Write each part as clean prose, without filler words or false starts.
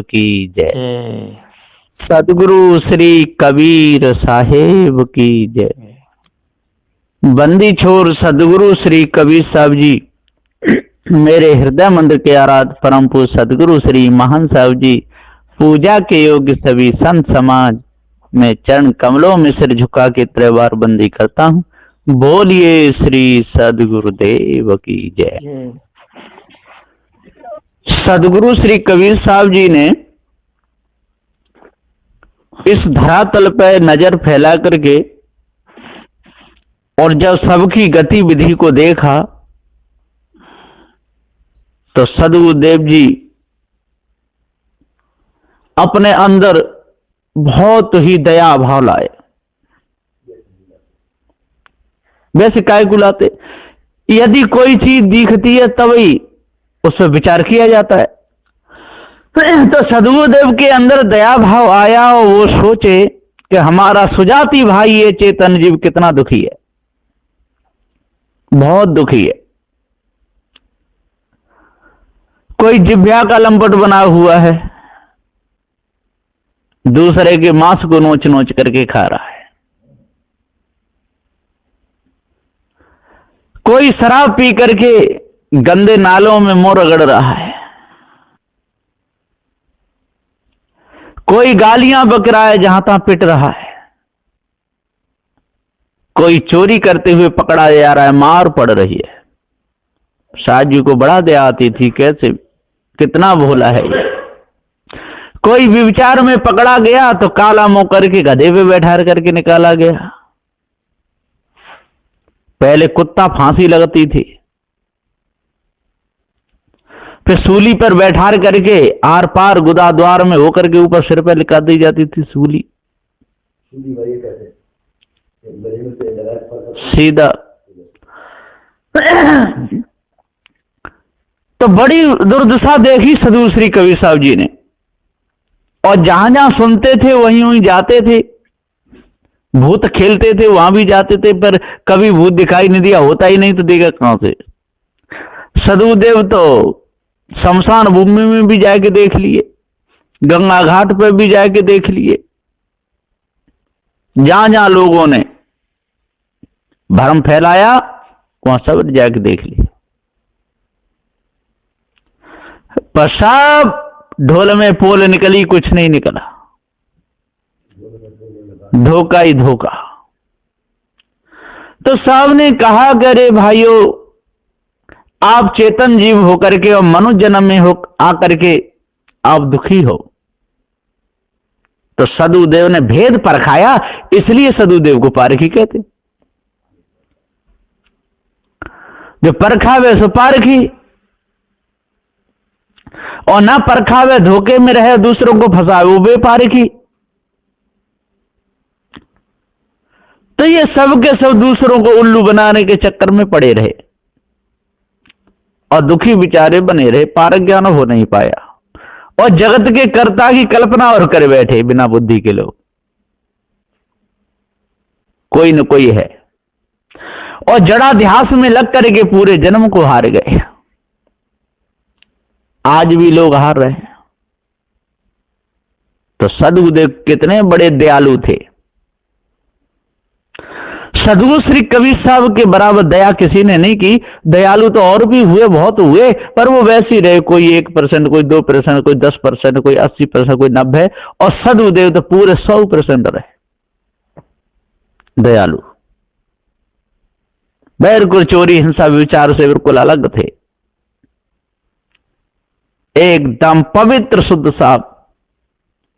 की जय। सदगुरु श्री कबीर साहेब की जय। बंदी छोर सदगुरु श्री कबीर साहब जी मेरे हृदय मंदिर के आराध परम पूज्य सदगुरु श्री महान साहब जी पूजा के योग्य सभी संत समाज में चरण कमलों में सिर झुका के त्रिवार बंदी करता हूँ। बोलिए श्री सदगुरुदेव की जय। सदगुरु श्री कबीर साहब जी ने इस धरातल पर नजर फैला करके और जब सबकी गतिविधि को देखा तो सदगुरुदेव जी अपने अंदर बहुत ही दया भाव लाए। वैसे काय को लाते, यदि कोई चीज दिखती है तभी उस पर विचार किया जाता है। तो सदगुरुदेव के अंदर दया भाव आया और वो सोचे कि हमारा सुजाती भाई ये चेतन जीव कितना दुखी है, बहुत दुखी है। कोई जिभ्या का लंपट बना हुआ है, दूसरे के मांस को नोच नोच करके खा रहा है। कोई शराब पी करके गंदे नालों में मुंह रगड़ रहा है। कोई गालियां बक रहा है, जहां तहां पिट रहा है। कोई चोरी करते हुए पकड़ा जा रहा है, मार पड़ रही है। शाह जी को बड़ा दया आती थी, कैसे कितना भोला है ये। कोई विचार में पकड़ा गया तो काला मुंह करके गधे पे बैठा करके निकाला गया। पहले कुत्ता फांसी लगती थी, फिर सूली पर बैठा करके आर पार गुदा द्वार में होकर के ऊपर सिर पर लिखा दी जाती थी सूली सीधा। तो बड़ी दुर्दशा देखी सदगुरु श्री कबीर साहब जी ने, और जहां जहां सुनते थे वहीं वहीं जाते थे। भूत खेलते थे वहां भी जाते थे, पर कभी भूत दिखाई नहीं दिया। होता ही नहीं तो देगा कहां से। सदगुरुदेव तो शमशान भूमि में भी जाके देख लिए, गंगा घाट पर भी जाके देख लिए। जहां जहां लोगों ने भ्रम फैलाया वहां सब जाके देख लिए, पर सब ढोल में पोल निकली, कुछ नहीं निकला। धोखा ही धोखा। तो साहब ने कहा कि अरे भाइयों, आप चेतन जीव होकर के और मनुष्य जन्म में हो आकर के आप दुखी हो। तो सदगुरुदेव ने भेद परखाया, इसलिए सदगुरुदेव को पारखी कहते। जो परखावे सो पारखी, और ना परखावे धोखे में रहे दूसरों को फंसावे वो बेपारखी। तो ये सब के सब दूसरों को उल्लू बनाने के चक्कर में पड़े रहे और दुखी विचारे बने रहे, पारक ज्ञान हो नहीं पाया। और जगत के कर्ता की कल्पना और कर बैठे बिना बुद्धि के लोग, कोई न कोई है, और जड़ाध्यास में लग करके पूरे जन्म को हार गए। आज भी लोग हार रहे हैं। तो सदगुरुदेव कितने बड़े दयालु थे। सदगुरु श्री कबीर साहब के बराबर दया किसी ने नहीं की। दयालु तो और भी हुए, बहुत हुए, पर वो वैसे ही रहे। कोई 1%, कोई 2%, कोई 10%, कोई 80%, कोई 90%, और सदगुरुदेव तो पूरे 100% रहे दयालु। बिल्कुल चोरी हिंसा विचार से बिल्कुल अलग थे, एकदम पवित्र शुद्ध साहब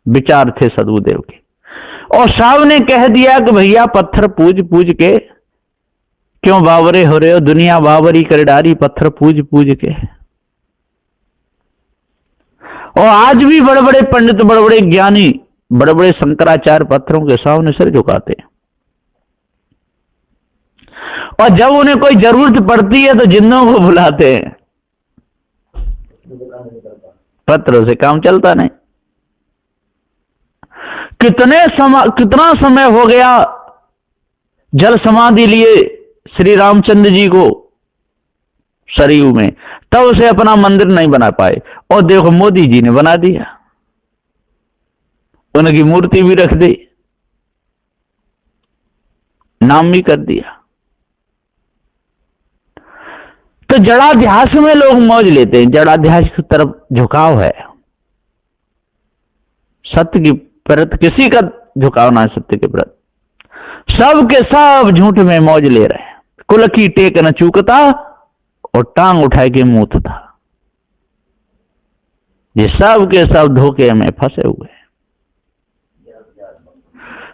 विचार थे सदगुरुदेव के। और साहब ने कह दिया कि भैया पत्थर पूज पूज के क्यों बावरे हो रहे हो, दुनिया बावरी कर डारी पत्थर पूज पूज के। और आज भी बड़े बड़े पंडित, बड़े बड़े ज्ञानी, बड़े बड़े शंकराचार्य पत्थरों के सामने सिर झुकाते हैं। और जब उन्हें कोई जरूरत पड़ती है तो जिन्नों को बुलाते हैं। पत्थरों से काम चलता नहीं। कितना समय हो गया जल समाधि लिए श्री रामचंद्र जी को सरयू में, तब से अपना मंदिर नहीं बना पाए। और देखो मोदी जी ने बना दिया। उनकी मूर्ति भी रख दी, नाम भी कर दिया। तो जड़ाध्यास में लोग मौज लेते हैं, जड़ाध्यास की तरफ झुकाव है, सत्य की प्रति किसी का झुकाव ना है। सत्य के प्रति सब के सब झूठ में मौज ले रहे हैं। कुल की टेक न चूकता और टांग उठाए के मूतता। ये सब के सब धोखे में फंसे हुए हैं,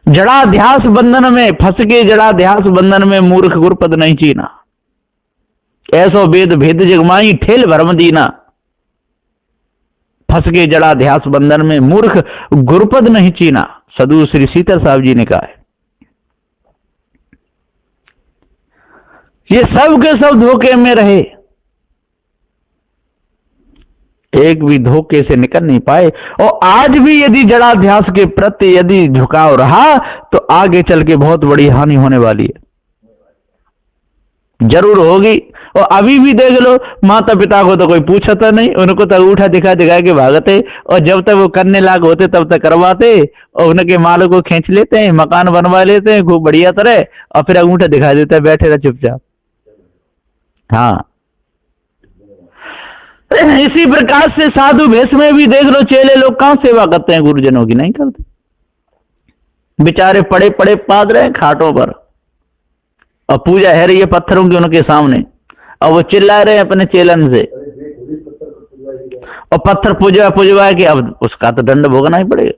जड़ाध्यास बंधन में फंस के। जड़ाध्यास बंधन में मूर्ख गुरपद नहीं चीना, ऐसो वेद भेद जगमाई ठेल भरम दीना। फंस के जड़ाध्यास बंधन में मूर्ख गुरपद नहीं चीना, सदगुरु श्री सीता साहब जी ने कहा है। ये सब के सब धोखे में रहे, एक भी धोखे से निकल नहीं पाए। और आज भी यदि जड़ाध्यास के प्रति यदि झुकाव रहा तो आगे चल के बहुत बड़ी हानि होने वाली है, जरूर होगी। और अभी भी देख लो, माता पिता को तो कोई पूछता नहीं, उनको तो अंगूठा दिखा दिखा के भागते, और जब तक वो करने लायक होते तब तक करवाते, और उनके मालों को खींच लेते हैं, मकान बनवा लेते हैं खूब बढ़िया तरह, और फिर अंगूठा दिखा देते हैं, बैठे रह चुपचाप। हाँ, इसी प्रकार से साधु भेष में भी देख लो, चेले लोग कहां सेवा करते हैं गुरुजनों की? नहीं करते, बेचारे पड़े पड़े पाद रहे खाटों पर, और पूजा है रही है पत्थरों की उनके सामने, और वो चिल्ला रहे हैं अपने चेलन से, और पत्थर पूजवा पूजवा के अब उसका तो दंड भोगना ही पड़ेगा।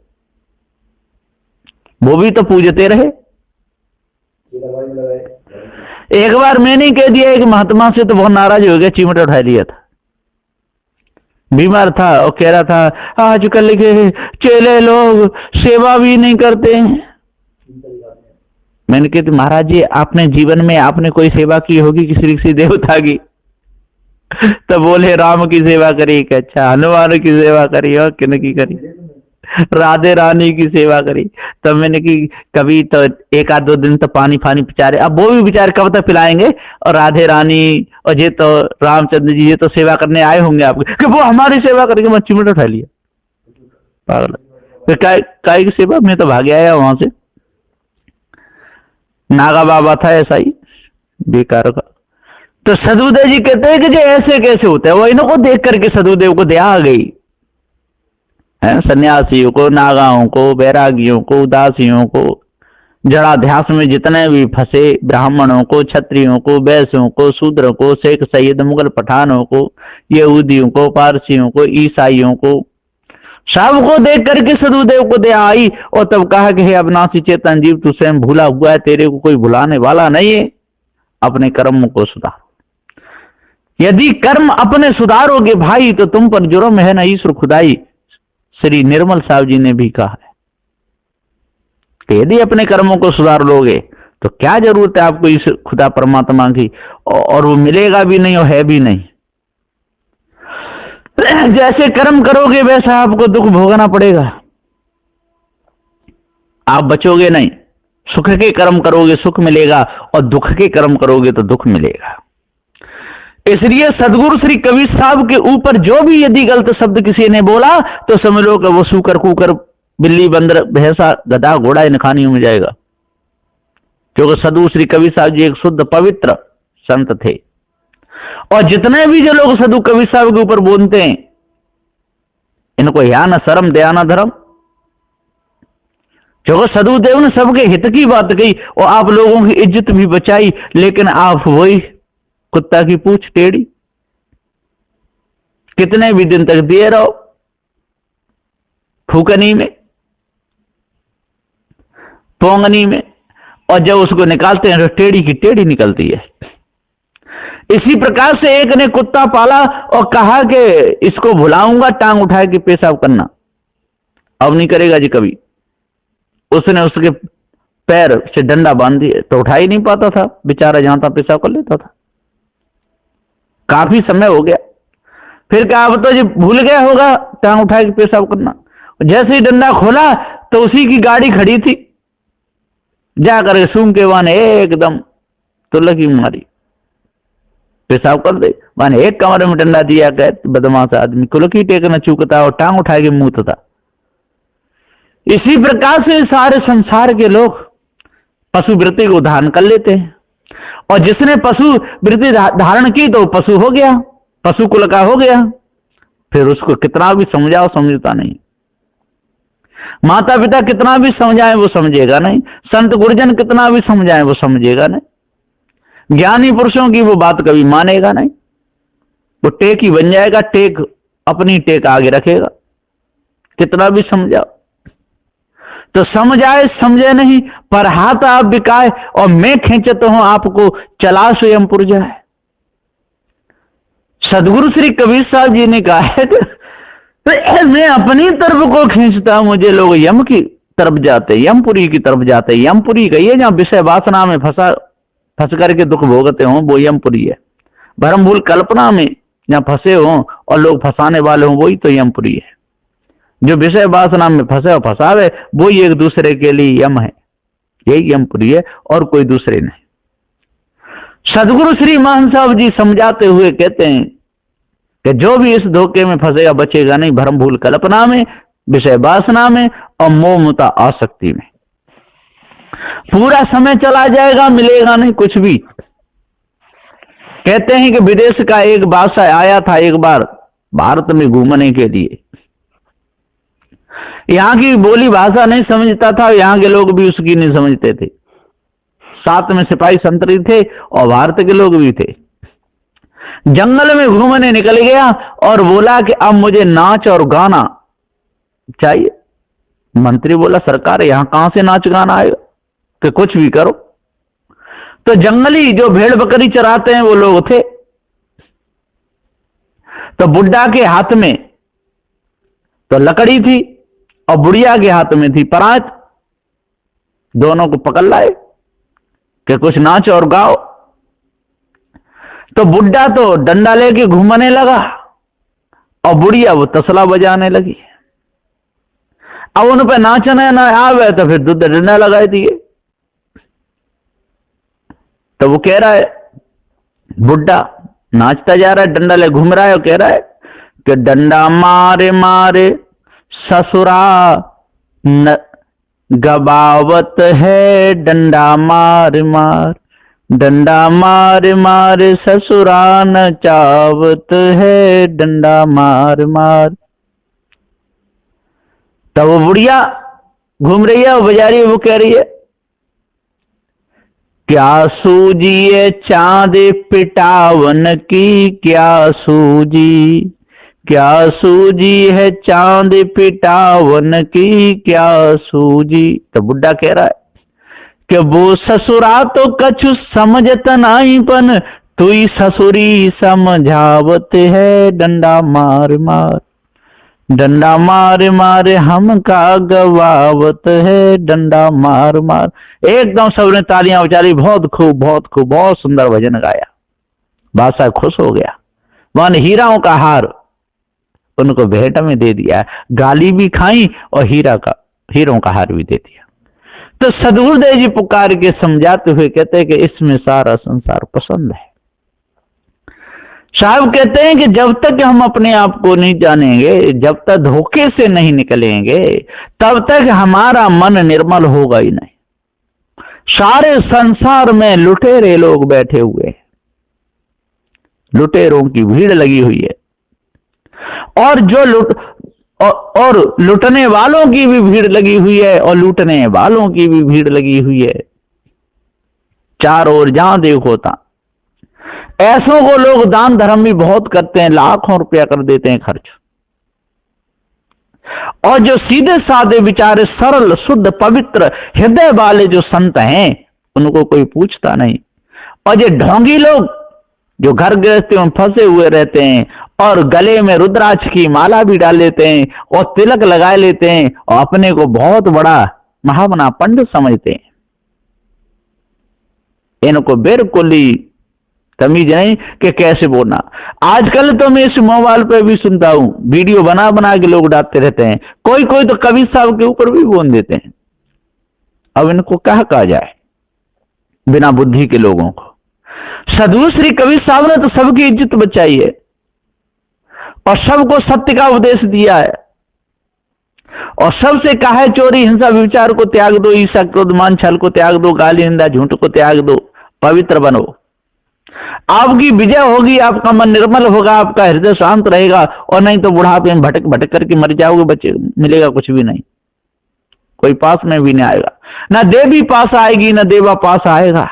वो भी तो पूजते रहे। एक बार मैंने कह दिया, एक महात्मा से तो बहुत नाराज हो गया, चिमटा उठा लिया था, बीमार था और कह रहा था आजकल के चेले लोग सेवा भी नहीं करते हैं। मैंने कहा महाराज जी, आपने जीवन में आपने कोई सेवा की होगी किसी किसी देवता की? तो बोले राम की सेवा करी, अच्छा हनुमान की सेवा करी, और किन की करी? राधे रानी की सेवा करी। तब मैंने कि कभी तो एक आध दो दिन तो पानी फानी पिचारे, अब वो भी बेचारे कब तक पिलाएंगे? और राधे रानी और ये तो रामचंद्र जी ये तो सेवा करने आए होंगे आपके, कि वो हमारी सेवा करके मैं चिमटा उठा लिया। पागल, फिर काय की सेवा? मैं तो भाग आया वहां से। नागा बाबा था ऐसा ही बेकार का। तो सदगुरुदेव जी कहते हैं कि जो ऐसे कैसे होते हैं, वो इनको देख करके सदगुरुदेव को दया आ गई है। सन्यासियों को, नागाओं को, बैरागियों को, उदासियों को, जड़ाध्यास में जितने भी फंसे ब्राह्मणों को, क्षत्रियों को, वैश्यों को, शूद्र को, शेख सैयद, मुगल पठानों को, यहूदियों को, पारसियों को, ईसाइयों को, सबको देख करके सदगुरुदेव को दया आई। और तब कहा कि हे अविनाशी चेतन जीव, तू स्वयं भूला हुआ है, तेरे को कोई भुलाने वाला नहीं है, अपने कर्मों को सुधार। यदि कर्म अपने सुधारोगे भाई तो तुम पर जुर्म है ना ईश्वर खुदाई। श्री निर्मल साहब जी ने भी कहा है कि यदि अपने कर्मों को सुधार लोगे तो क्या जरूरत है आपको इस खुदा परमात्मा की, और वो मिलेगा भी नहीं और है भी नहीं। जैसे कर्म करोगे वैसा आपको दुख भोगना पड़ेगा, आप बचोगे नहीं। सुख के कर्म करोगे सुख मिलेगा, और दुख के कर्म करोगे तो दुख मिलेगा। इसलिए सदगुरु श्री कबीर साहब के ऊपर जो भी यदि गलत शब्द किसी ने बोला तो समझ लो कि वो सूकर कुकर बिल्ली बंदर भैंसा गधा घोड़ा इन खानियों में जाएगा। क्योंकि सदगुरु श्री कबीर साहब जी एक शुद्ध पवित्र संत थे, और जितने भी जो लोग सदगुरु कबीर साहब के ऊपर बोलते हैं इनको या न शर्म दया न धर्म। क्योंकि सदगुरुदेव ने सबके हित की बात कही और आप लोगों की इज्जत भी बचाई, लेकिन आप वही कुत्ता की पूंछ टेढ़ी, कितने भी दिन तक दिए रहो फूकनी में पोंगनी में, और जब उसको निकालते हैं तो टेढ़ी की टेढ़ी निकलती है। इसी प्रकार से एक ने कुत्ता पाला और कहा कि इसको भुलाऊंगा टांग उठा के पेशाब करना, अब नहीं करेगा जी कभी। उसने उसके पैर से डंडा बांध दिया तो उठा ही नहीं पाता था बेचारा, जहां था पेशाब कर लेता था। काफी समय हो गया, फिर कहा अब तो जी भूल गया होगा टांग उठा के पेशाब करना। जैसे ही डंडा खोला तो उसी की गाड़ी खड़ी थी, जाकर सूंघ के वाने एकदम तो लगी मारी, पेशाब कर दे। माने एक कमरे में डंडा दिया गया, बदमाश आदमी कुलकी टेक न चूकता और टांग उठा के मुंह था। इसी प्रकार से सारे संसार के लोग पशु वृत्ति को धारण कर लेते हैं, और जिसने पशु वृत्ति धारण की तो पशु हो गया, पशु कुल का हो गया। फिर उसको कितना भी समझाओ समझता नहीं, माता पिता कितना भी समझाएं वो समझेगा नहीं, संत गुरुजन कितना भी समझाएं वो समझेगा नहीं, ज्ञानी पुरुषों की वो बात कभी मानेगा नहीं। वो टेक ही बन जाएगा, टेक अपनी टेक आगे रखेगा, कितना भी समझाओ। तो समझाए समझे नहीं, पर हाथ आप बिकाए और मैं खींचता हूं आपको, चला स्वयंपुर जाए। सदगुरु श्री कबीर साहब जी ने कहा है तो मैं अपनी तरफ को खींचता, मुझे लोग यम की तरफ जाते, यमपुरी की तरफ जाते। यमपुरी कहिए जहां विषय वासना में फंस करके दुख भोगते हो, वो यमपुरी है। भरम भूल कल्पना में जहां फंसे हो और लोग फंसाने वाले हो, वही तो यमपुरी है। जो विषय वासना में फंसे और फंसावे वही एक दूसरे के लिए यम है, यही यमपुरी है और कोई दूसरे नहीं। सदगुरु श्री मान साहब जी समझाते हुए कहते हैं कि जो भी इस धोखे में फंसेगा बचेगा नहीं, भरम भूल कल्पना में, विषय वासना में और मोह ममता आसक्ति में। पूरा समय चला जाएगा, मिलेगा नहीं कुछ भी। कहते हैं कि विदेश का एक बादशाह आया था एक बार भारत में घूमने के लिए। यहां की बोली भाषा नहीं समझता था, यहां के लोग भी उसकी नहीं समझते थे। साथ में सिपाही संतरी थे और भारत के लोग भी थे। जंगल में घूमने निकल गया और बोला कि अब मुझे नाच और गाना चाहिए। मंत्री बोला सरकार यहां कहां से नाच गाना आएगा, कि कुछ भी करो। तो जंगली जो भेड़ बकरी चराते हैं वो लोग थे। तो बुड्ढा के हाथ में तो लकड़ी थी और बुढ़िया के हाथ में थी परात। दोनों को पकड़ लाए कि कुछ नाच और गाओ। तो बुड्ढा तो डंडा लेके घूमने लगा और बुढ़िया वो तसला बजाने लगी। अब उन पे नाचने ना आवे तो फिर दूध डंडा लगाए दिए। तो वो कह रहा है, बुड्ढा नाचता जा रहा है, डंडा ले घूम रहा है और कह रहा है कि डंडा मारे मारे ससुरा न गबावत है, डंडा मार मार, डंडा मार मार ससुरा न चावत है, डंडा मार मार। तो वो बुढ़िया घूम रही है और बजा रही है, वो कह रही है क्या सूझी चांद पिटावन की, क्या सूझी, क्या सूझी है चांद पिटावन की, क्या सूझी। तो बुड्ढा कह रहा है कि वो ससुरा तो कछु समझत नहीं पन, तू ही ससुरी समझावत है, डंडा मार मार, डंडा मार मार हम का गवावत है, डंडा मार मार। एकदम सबने तालियां बजाई, बहुत खूब बहुत खूब, बहुत सुंदर भजन गाया। बादशाह खुश हो गया, वन हीराओं का हार उनको भेंट में दे दिया, गाली भी खाई और हीरों का हार भी दे दिया। तो सदगुरुदेव जी पुकार के समझाते हुए कहते हैं कि इसमें सारा संसार पसंद है। साहब कहते हैं कि जब तक हम अपने आप को नहीं जानेंगे, जब तक धोखे से नहीं निकलेंगे, तब तक हमारा मन निर्मल होगा ही नहीं। सारे संसार में लुटेरे लोग बैठे हुए हैं, लुटेरों की भीड़ लगी हुई है, और जो लुटने वालों की भी भीड़ लगी हुई है और लूटने वालों की भी भीड़ लगी हुई है। चारों ओर जहां देखो ता ऐसों को लोग दान धर्म भी बहुत करते हैं, लाखों रुपया कर देते हैं खर्च। और जो सीधे साधे विचारे सरल शुद्ध पवित्र हृदय वाले जो संत हैं उनको कोई पूछता नहीं। और ये ढोंगी लोग जो घर गृहस्थियों में फंसे हुए रहते हैं और गले में रुद्राक्ष की माला भी डाल लेते हैं और तिलक लगा लेते हैं और अपने को बहुत बड़ा महामना पंडित समझते हैं, इनको बिल्कुल ही तमीज नहीं कि कैसे बोलना। आजकल तो मैं इस मोबाइल पे भी सुनता हूं, वीडियो बना बना के लोग डालते रहते हैं, कोई कोई तो कबीर साहब के ऊपर भी बोल देते हैं। अब इनको क्या कहा जाए बिना बुद्धि के लोगों को। सदगुरु श्री कबीर साहब ने तो सबकी इज्जत बचाई है और सबको सत्य का उपदेश दिया है और सबसे कहा है चोरी हिंसा व्यभिचार को त्याग दो, ईर्ष्या क्रोध मान छल को त्याग दो, गाली निंदा झूठ को त्याग दो, पवित्र बनो। आपकी विजय होगी, आपका मन निर्मल होगा, आपका हृदय शांत रहेगा। और नहीं तो बुढ़ापे में भटक भटक करके मर जाओगे, बच्चे मिलेगा कुछ भी नहीं, कोई पास में भी नहीं आएगा। ना देवी पास आएगी, ना देवा पास आएगा,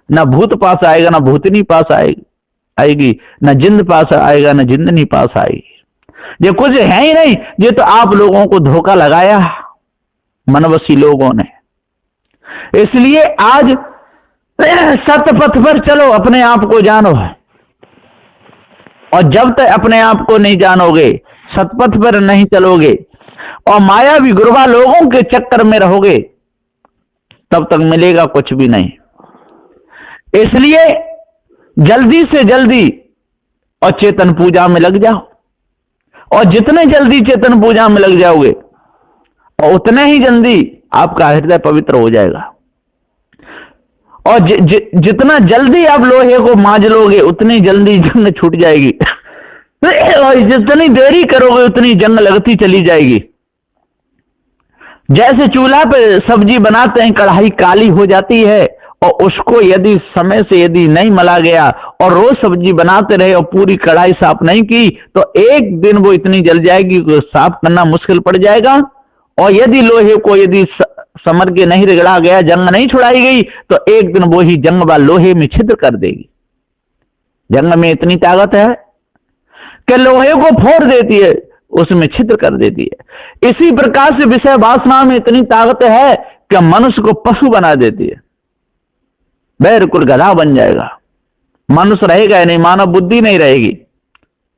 ना भूत पास आएगा, ना भूतनी पास आएगी, ना जिंद पास आएगा, ना जिंदनी पास आएगी। ये कुछ है ही नहीं, ये तो आप लोगों को धोखा लगाया मनवसी लोगों ने। इसलिए आज सत्य पथ पर चलो, अपने आप को जानो। और जब तक अपने आप को नहीं जानोगे, सतपथ पर नहीं चलोगे और मायावी गुरुवा लोगों के चक्कर में रहोगे, तब तक मिलेगा कुछ भी नहीं। इसलिए जल्दी से जल्दी और चेतन पूजा में लग जाओ। और जितने जल्दी चेतन पूजा में लग जाओगे और उतने ही जल्दी आपका हृदय पवित्र हो जाएगा। और जितना जल्दी आप लोहे को मांझ लोगे, उतनी जल्दी जंग छूट जाएगी। और जितनी देरी करोगे, उतनी जंग लगती चली जाएगी। जैसे चूल्हा पे सब्जी बनाते हैं, कढ़ाई काली हो जाती है, और उसको यदि समय से यदि नहीं मला गया और रोज सब्जी बनाते रहे और पूरी कढ़ाई साफ नहीं की, तो एक दिन वो इतनी जल जाएगी कि साफ करना मुश्किल पड़ जाएगा। और यदि लोहे को यदि समर के नहीं रगड़ा गया, जंग नहीं छुड़ाई गई, तो एक दिन वो ही जंग व लोहे में छिद्र कर देगी। जंग में इतनी ताकत है कि लोहे को फोड़ देती है, उसमें छिद्र कर देती है। इसी प्रकार से विषय वासना में इतनी ताकत है कि मनुष्य को पशु बना देती है, बिल्कुल गधा बन जाएगा। मनुष्य रहेगा ही नहीं, मानव बुद्धि नहीं रहेगी,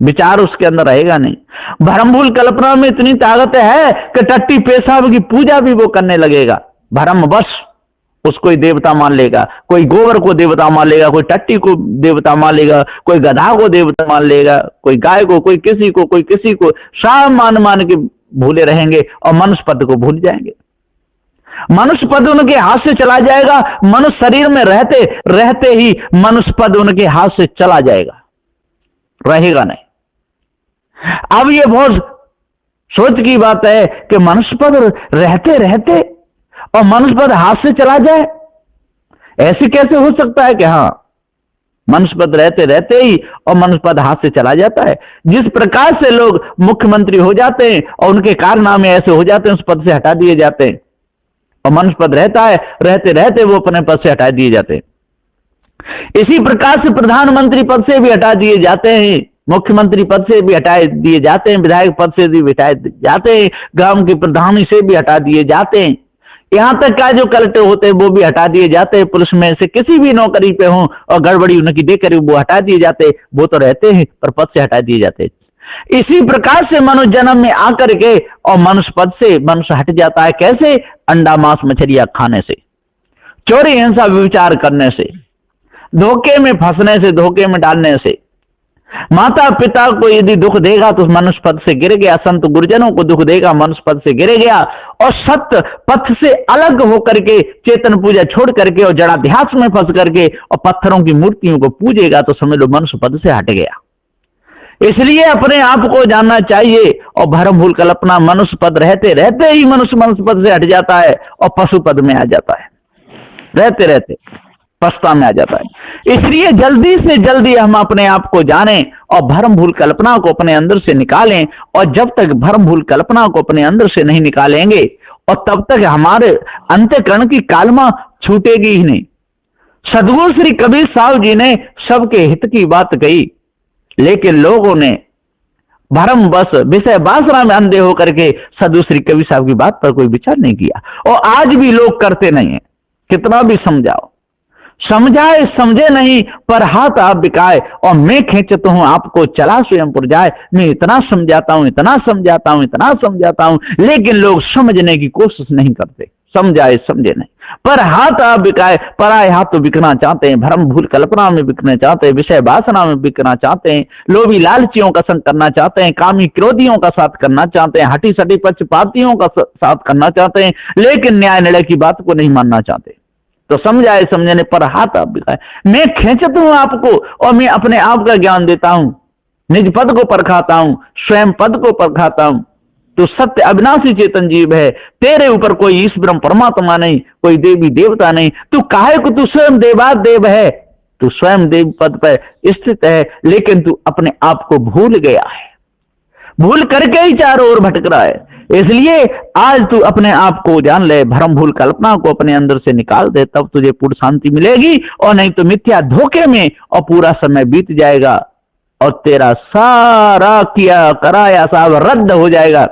विचार उसके अंदर रहेगा नहीं। भ्रम भूल कल्पना में इतनी ताकत है कि टट्टी पेशाब की पूजा भी वो करने लगेगा। भ्रम बस उसको ही देवता मान लेगा, कोई गोबर को देवता मान लेगा, कोई टट्टी को देवता मान लेगा, कोई गधा को देवता मान लेगा, कोई गाय को, कोई किसी को सब मान के भूले रहेंगे और मनुष्य पद को भूल जाएंगे। मनुष्य पद उनके हाथ से चला जाएगा। मनुष्य शरीर में रहते रहते ही मनुष्य पद उनके हाथ से चला जाएगा, रहेगा नहीं। अब ये बहुत सोच की बात है कि मनुष्य पद रहते रहते और मनुष्य पद हाथ से चला जाए, ऐसे कैसे हो सकता है कि हाँ मनुष्य पद रहते रहते ही और मनुष्य पद हाथ से चला जाता है। जिस प्रकार से लोग मुख्यमंत्री हो जाते हैं और उनके कारनामे ऐसे हो जाते हैं, उस पद से हटा दिए जाते हैं, और मनुष्य पद रहता है, रहते रहते वो अपने पद से हटा दिए जाते हैं। इसी प्रकार से प्रधानमंत्री पद से भी हटा दिए जाते हैं, मुख्यमंत्री पद से भी हटा दिए जाते हैं, विधायक पद से भी हटाए जाते हैं, गांव के प्रधानी से भी हटा दिए जाते हैं, यहां तक का जो कलेक्टर होते हैं वो भी हटा दिए जाते हैं। पुलिस में से किसी भी नौकरी पे हो और गड़बड़ी उनकी देकर वो हटा दिए जाते हैं, वो तो रहते हैं पर पद से हटा दिए जाते हैं। इसी प्रकार से मनुष्य जन्म में आकर के और मनुष्य पद से मनुष्य हट जाता है। कैसे? अंडा मांस मछलियां खाने से, चोरी हिंसा विचार करने से, धोखे में फंसने से, धोखे में डालने से। माता पिता को यदि दुख देगा तो मनुष्य पद से गिर गया, संत गुरुजनों को दुख देगा मनुष्य पद से गिर गया, और सत्य पथ से अलग होकर के चेतन पूजा छोड़ करके और जड़ाध्यास में फंस करके और पत्थरों की मूर्तियों को पूजेगा तो समझ लो मनुष्य पद से हट गया। इसलिए अपने आप को जानना चाहिए। और भ्रम भूल कल्पना, मनुष्य पद रहते रहते ही मनुष्य पद से हट जाता है और पशु पद में आ जाता है, रहते रहते पस्ता में आ जाता है। इसलिए जल्दी से जल्दी हम अपने आप को जानें और भ्रम भूल कल्पना को अपने अंदर से निकालें। और जब तक भ्रम भूल कल्पना को अपने अंदर से नहीं निकालेंगे और तब तक हमारे अंतःकरण की कालमा छूटेगी ही नहीं। सदगुरु श्री कबीर साहब जी ने सबके हित की बात कही, लेकिन लोगों ने भ्रम बस विषय वासना में अंधे होकर के सदगुरु श्री कबीर साहब की बात पर कोई विचार नहीं किया। और आज भी लोग करते नहीं है, कितना भी समझाओ, समझाए समझे नहीं, पर हाथ आप बिकाए और मैं खींचता हूं आपको चला स्वयंपुर जाए। मैं इतना समझाता हूं, इतना समझाता हूं, इतना समझाता हूं, लेकिन लोग समझने की कोशिश नहीं करते। समझाए समझे नहीं, पर हाथ आप बिकाए, पराए हाथ तो बिकना चाहते हैं, भ्रम भूल कल्पना में बिकना चाहते हैं, विषय वासना में बिकना चाहते हैं, लोभी लालचियों का संग करना चाहते हैं, कामी क्रोधियों का साथ करना चाहते हैं, हटी सटी पक्षपातियों का साथ करना चाहते हैं, लेकिन न्याय निर्णय की बात को नहीं मानना चाहते। तो समझाए समझने पर हाथ आप बिकाए। मैं खींचता हूं आपको और मैं अपने आप का ज्ञान देता हूं, निज पद को परखाता हूं, स्वयं पद को परखाता हूं, तू सत्य अविनाशी चेतन जीव है, तेरे ऊपर कोई ईश ब्रह्म परमात्मा नहीं, कोई देवी देवता नहीं। तू काहे को तू स्वयं देवादेव है, तू स्वयं देव पद पर स्थित है, लेकिन तू अपने आप को भूल गया है, भूल करके ही चारों ओर भटक रहा है। इसलिए आज तू अपने आप को जान ले, भ्रम भूल कल्पना को अपने अंदर से निकाल दे, तब तुझे पूर्ण शांति मिलेगी। और नहीं तो मिथ्या धोखे में और पूरा समय बीत जाएगा और तेरा सारा किया कराया सब रद्द हो जाएगा।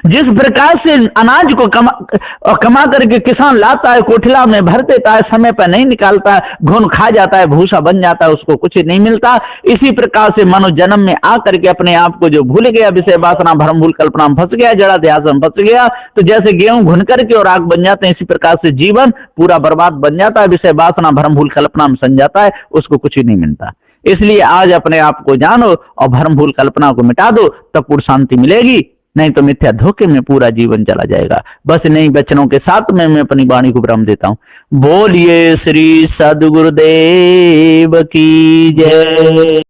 जिस प्रकार से अनाज को कमा करके किसान लाता है, कोठिला में भर देता है, समय पर नहीं निकालता, घुन खा जाता है, भूसा बन जाता है, उसको कुछ नहीं मिलता। इसी प्रकार से मनो जन्म में आकर के अपने आप को जो भूल गया, विषय वासना भ्रम भूल कल्पना में फंस गया, जड़ा ध्यास में फंस गया, तो जैसे गेहूं घुन करके और आग बन जाते हैं, इसी प्रकार से जीवन पूरा बर्बाद बन जाता है, विषय वासना भ्रम भूल कल्पना में सन जाता है, उसको कुछ ही नहीं मिलता। इसलिए आज अपने आप को जानो और भ्रम भूल कल्पना को मिटा दो, तब पूर्ण शांति मिलेगी। नहीं तो मिथ्या धोखे में पूरा जीवन चला जाएगा। बस नहीं वचनों के साथ मैं अपनी वाणी को विराम देता हूं। बोलिए श्री सद्गुरुदेव की जय।